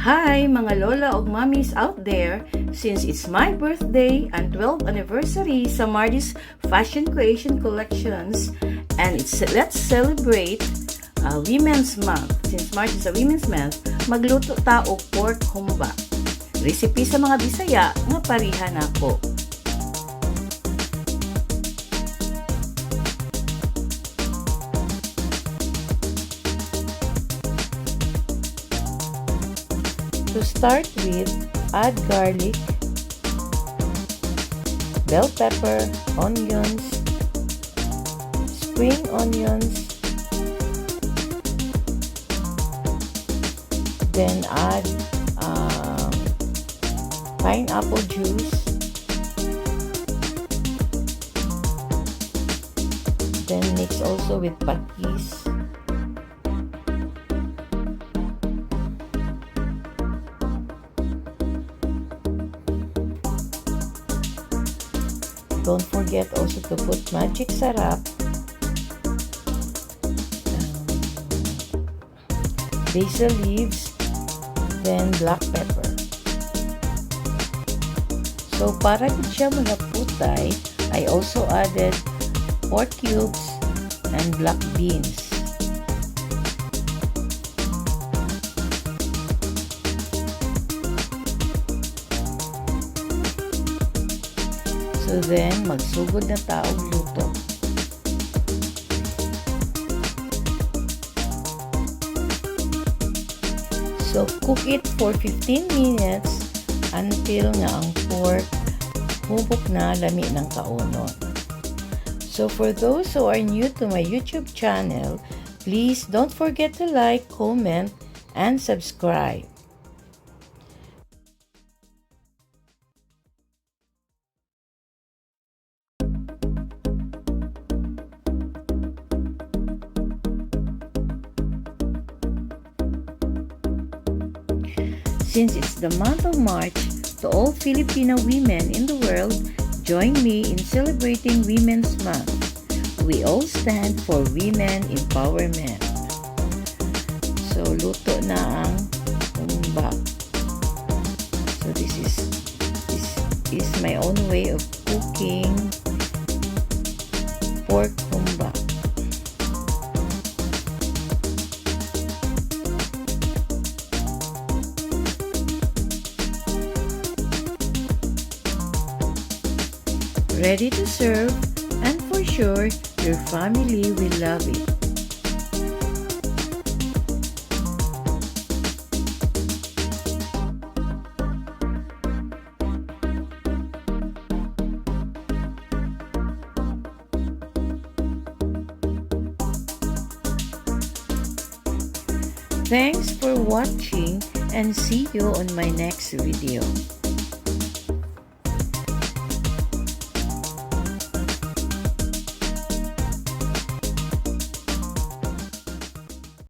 Hi mga lola ug mommies out there! Since it's my birthday and 12th anniversary sa Mardy's Fashion Creation Collections and let's celebrate Women's Month. Since March is a Women's Month, magluto ta og pork humba. Recipe sa mga Bisaya nga parihan ako. To start with, add garlic, bell pepper, onions, spring onions, then add pineapple juice, then mix also with patis. Don't forget also to put magic sarap, basil leaves, then black pepper. So para gid siya malaputay, I also added pork cubes and black beans. So then, magsugod na taog luto. So cook it for 15 minutes until nga ang pork hubok na lami ng kaunon. So for those who are new to my YouTube channel, please don't forget to like, comment, and subscribe. Since it's the month of March, to all Filipino women in the world, join me in celebrating Women's Month. We all stand for women empowerment. So, luto na ang humba. So, this is my own way of cooking pork humba. Ready to serve, and for sure, your family will love it. Thanks for watching and see you on my next video.